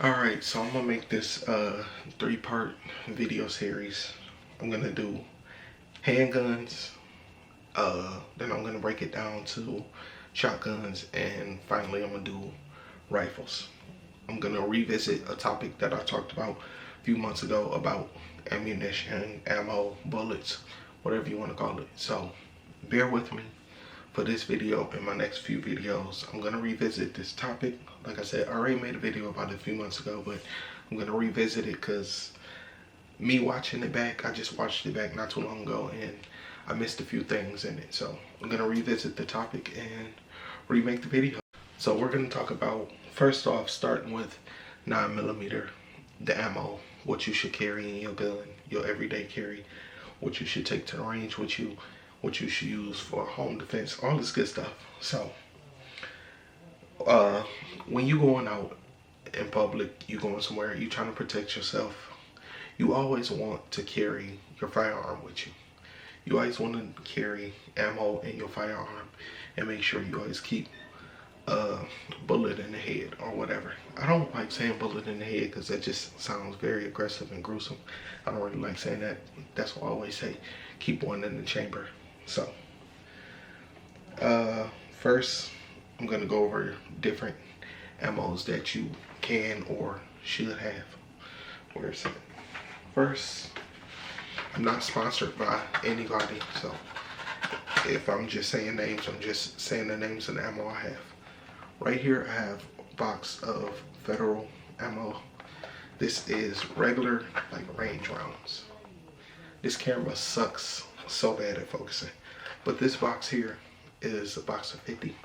Alright, so I'm gonna make this three-part video series. I'm gonna do handguns, then I'm gonna break it down to shotguns, and finally I'm gonna do rifles. I'm gonna revisit a topic that I talked about a few months ago about ammunition, ammo, bullets, whatever you want to call it. So bear with me for this video and my next few videos. I'm gonna revisit this topic. Like I said, I already made a video about it a few months ago, but I'm gonna revisit it because me watching it back, I just watched it back not too long ago and I missed a few things in it. So I'm gonna revisit the topic and remake the video. So we're gonna talk about, first off, starting with 9mm, the ammo, what you should carry in your gun, your everyday carry, what you should take to the range, what you should use for home defense, all this good stuff. So when you going out in public, you going somewhere, you trying to protect yourself, you always want to carry your firearm with you. You always want to carry ammo in your firearm and make sure you always keep a bullet in the head or whatever. I don't like saying bullet in the head because that just sounds very aggressive and gruesome. I don't really like saying that. That's why I always say keep one in the chamber. So first I'm gonna go over different ammos that you can or should have. Where is it? First, I'm not sponsored by anybody, so if I'm just saying names, I'm just saying the names of the ammo I have. Right here I have a box of federal ammo. This is regular, like, range rounds. This camera sucks so bad at focusing, but this box here is a box of 50. It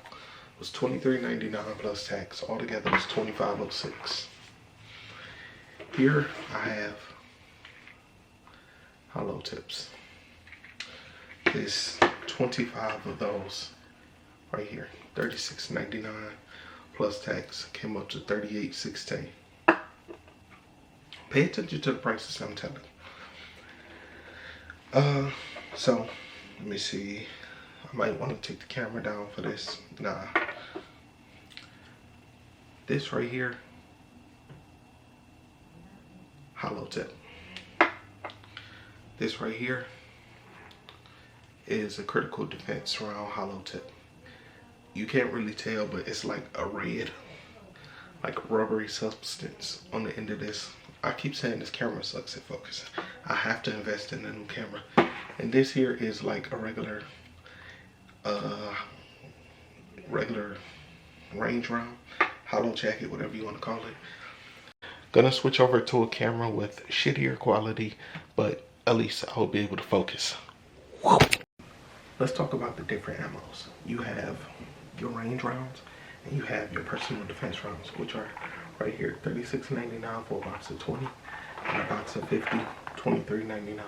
was $23.99 plus tax. Altogether it was $25.06. Here I have hollow tips. There's 25 of those right here. $36.99 plus tax, came up to $38.16. Pay attention to the prices I'm telling you. So let me see. I might want to take the camera down for this. Nah. This right here, hollow tip. This right here is a critical defense round hollow tip. You can't really tell, but it's like a red, like rubbery substance on the end of this. I keep saying this camera sucks at focusing. I have to invest in a new camera. And this here is like a regular range round, hollow jacket, whatever you want to call it. Gonna switch over to a camera with shittier quality, but at least I'll be able to focus. Let's talk about the different ammos. You have your range rounds and you have your personal defense rounds, which are right here, $36.99 for a box of 20 and a box of 50, $23.99.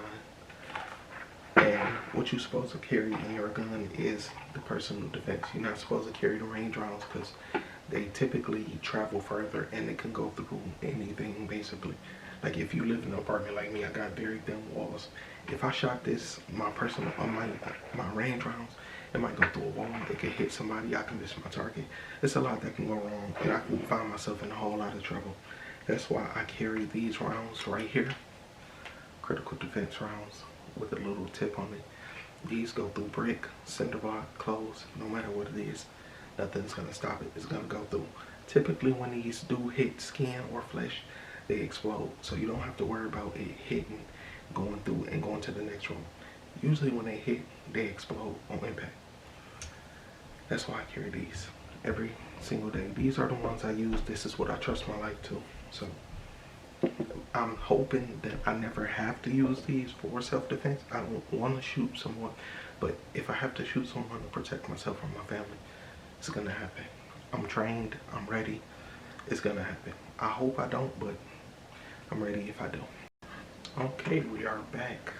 And what you're supposed to carry in your gun is the personal defense. You're not supposed to carry the range rounds because they typically travel further and they can go through anything basically. Like if you live in an apartment like me, I got very thin walls. If I shot this, my range rounds, it might go through a wall, it could hit somebody, I can miss my target. It's a lot that can go wrong and I can find myself in a whole lot of trouble. That's why I carry these rounds right here, critical defense rounds with a little tip on it. These go through brick, cinder block, clothes, no matter what it is, nothing's gonna stop it. It's gonna go through. Typically when these do hit skin or flesh, they explode. So you don't have to worry about it hitting, going through and going to the next room. Usually when they hit, they explode on impact. That's why I carry these every single day. These are the ones I use. This is what I trust my life to. So I'm hoping that I never have to use these for self-defense. I don't want to shoot someone, but if I have to shoot someone to protect myself or my family, it's gonna happen. I'm trained, I'm ready, it's gonna happen. I hope I don't, but I'm ready if I do. Okay, we are back.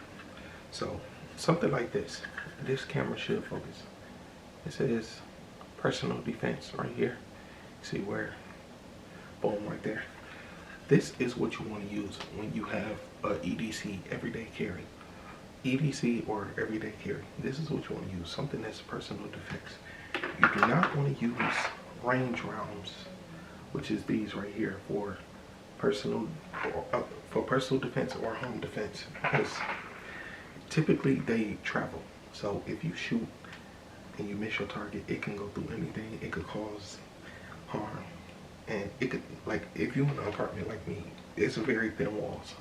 So something like this. This camera should focus. It says personal defense right here. See where? Boom, right there. This is what you want to use when you have a EDC, everyday carry. EDC or everyday carry. This is what you want to use, something that's personal defense. You do not want to use range rounds, which is these right here, for personal for personal defense or home defense, because typically they travel. So if you shoot and you miss your target, it can go through anything. It could cause harm, and it could, like, if you're in an apartment like me, it's a very thin walls.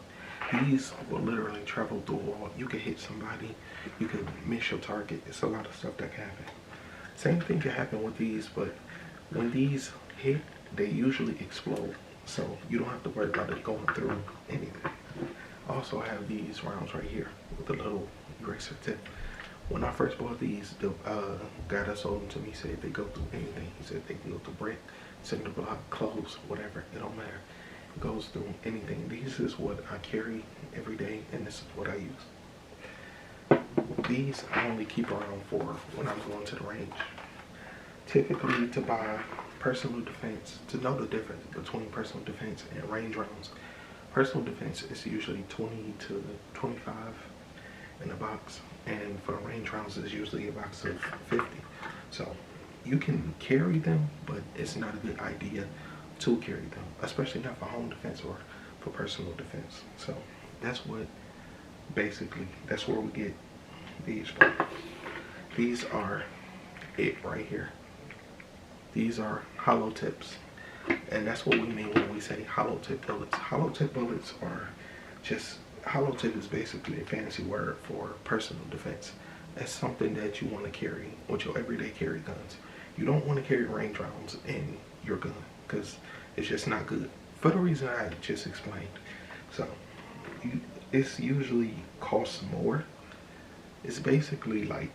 These will literally travel through a wall. You could hit somebody, you could miss your target. It's a lot of stuff that can happen. Same thing can happen with these, but when these hit, they usually explode. So you don't have to worry about it going through anything. I also have these rounds right here with a little eraser tip. When I first bought these, the guy that sold them to me said they go through anything. He said they can go through brick, cinder block, clothes, whatever. It don't matter. It goes through anything. This is what I carry every day, and this is what I use. These I only keep around for when I'm going to the range. Typically, to buy personal defense, to know the difference between personal defense and range rounds. Personal defense is usually 20 to 25 in a box, and for range rounds it's usually a box of 50. So you can carry them, but it's not a good idea to carry them, especially not for home defense or for personal defense. So that's what basically, that's where we get these from. These are it right here. These are hollow tips, and that's what we mean when we say hollow tip bullets. Hollow tip bullets are just, hollow tip is basically a fancy word for personal defense. That's something that you want to carry with your everyday carry guns. You don't want to carry range rounds in your gun because it's just not good, for the reason I just explained. So it's usually costs more. It's basically like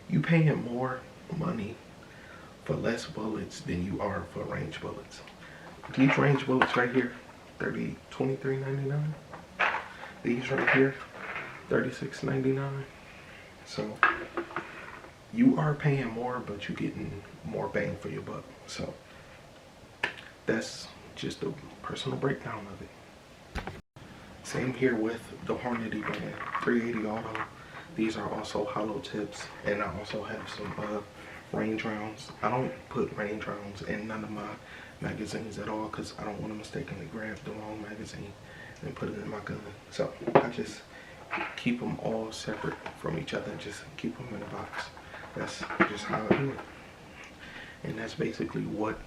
you paying more money for less bullets than you are for range bullets. These range bullets right here, $23.99. These right here, $36.99. So you are paying more, but you're getting more bang for your buck. So that's just a personal breakdown of it. Same here with the Hornady brand, 380 Auto. These are also hollow tips, and I also have some range rounds. I don't put range rounds in none of my magazines at all because I don't want to mistakenly grab the wrong magazine and put it in my gun. So I just keep them all separate from each other and just keep them in a box. That's just how I do it. And that's basically what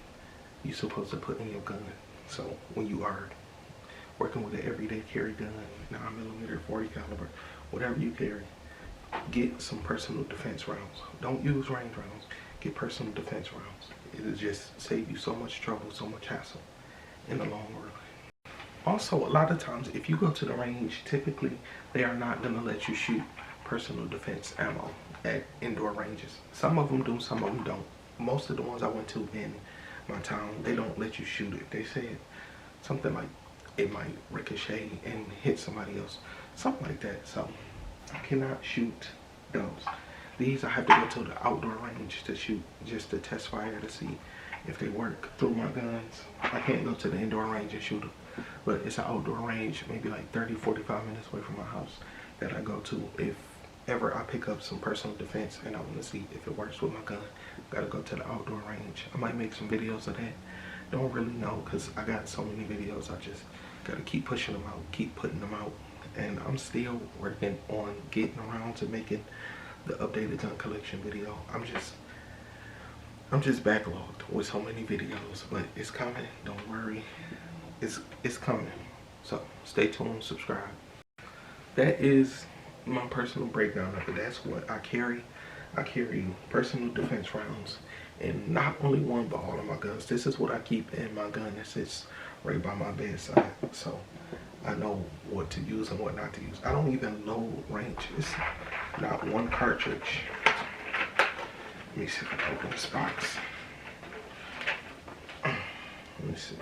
you're supposed to put in your gun. So when you are working with an everyday carry gun, 9mm, 40 caliber, whatever you carry, get some personal defense rounds. Don't use range rounds. Get personal defense rounds. It'll just save you so much trouble, so much hassle in the long run. Also, a lot of times if you go to the range, typically they are not going to let you shoot personal defense ammo at indoor ranges. Some of them do, some of them don't. Most of the ones I went to in my town, they don't let you shoot it. They said something like it might ricochet and hit somebody else, something like that. So I cannot shoot those. These I have to go to the outdoor range to shoot, just to test fire to see if they work through my guns. I can't go to the indoor range and shoot them, but it's an outdoor range, maybe like 30-45 minutes away from my house, that I go to if ever I pick up some personal defense and I want to see if it works with my gun. Gotta go to the outdoor range. I might make some videos of that. Don't really know because I got so many videos. I just gotta keep pushing them out, keep putting them out. And I'm still working on getting around to making the updated gun collection video. I'm just backlogged with so many videos, but it's coming. Don't worry, it's coming. So stay tuned, subscribe. That is my personal breakdown of it. That's what I carry. I carry personal defense rounds, and not only one, but all of my guns. This is what I keep in my gun that sits right by my bedside, so I know what to use and what not to use. I don't even load range. It's not one cartridge. Let me see if I can open this box. Let me see.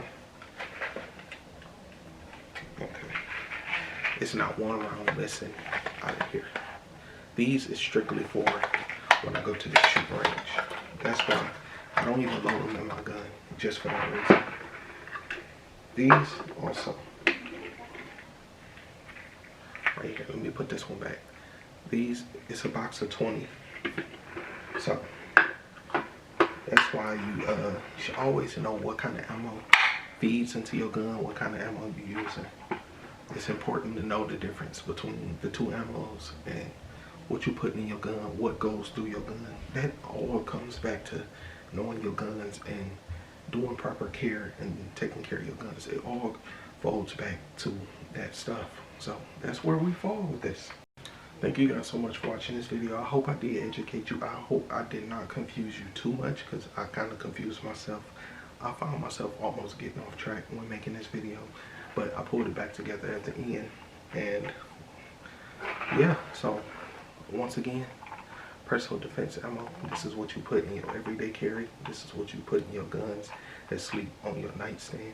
Okay. It's not one round missing out of here. These is strictly for when I go to the shooting range. That's why I don't even load them in my gun, just for that reason. These also. Right here, let me put this one back. These, it's a box of 20. So that's why you should always know what kind of ammo feeds into your gun, what kind of ammo you're using. It's important to know the difference between the two ammos and what you put in your gun, what goes through your gun. That all comes back to knowing your guns and doing proper care and taking care of your guns. It all folds back to that stuff. So that's where we fall with this. Thank you guys so much for watching this video. I hope I did educate you. I hope I did not confuse you too much, because I kind of confused myself. I found myself almost getting off track when making this video, but I pulled it back together at the end. And yeah, so once again, personal defense ammo, this is what you put in your everyday carry. This is what you put in your guns that sleep on your nightstand.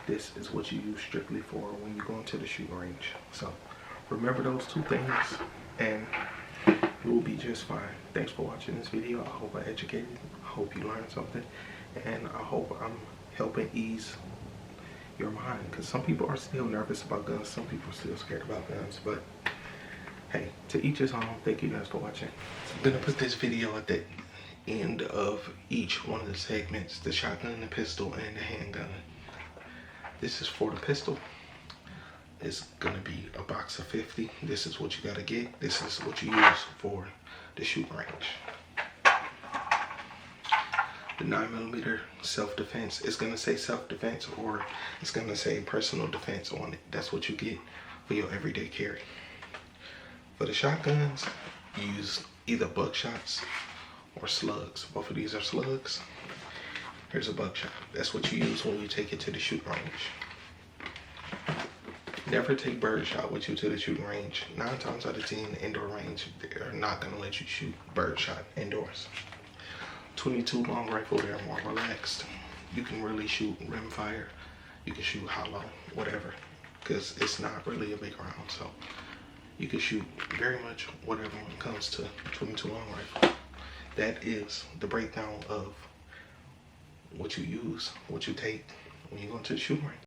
This is what you use strictly for when you go into the shooting range. So remember those two things and you will be just fine. Thanks for watching this video. I hope I educated you. I hope you learned something, and I hope I'm helping ease your mind, because some people are still nervous about guns, some people are still scared about guns, but hey, to each his own. Thank you guys for watching. I'm gonna put this video at the end of each one of the segments: the shotgun, the pistol, and the handgun. This is for the pistol. It's gonna be a box of 50. This is what you gotta get. This is what you use for the shooting range. The 9mm self-defense, it's gonna say self-defense or it's gonna say personal defense on it. That's what you get for your everyday carry. For the shotguns, you use either buckshots or slugs. Both of these are slugs. Here's a buckshot. That's what you use when you take it to the shooting range. Never take birdshot with you to the shooting range. 9 times out of 10, the indoor range, they're not gonna let you shoot birdshot indoors. 22 long rifle, they're more relaxed. You can really shoot rimfire. You can shoot hollow, whatever, because it's not really a big round. So you can shoot very much whatever when it comes to 22 long rifle. That is the breakdown of what you use, what you take when you go into the shooting range.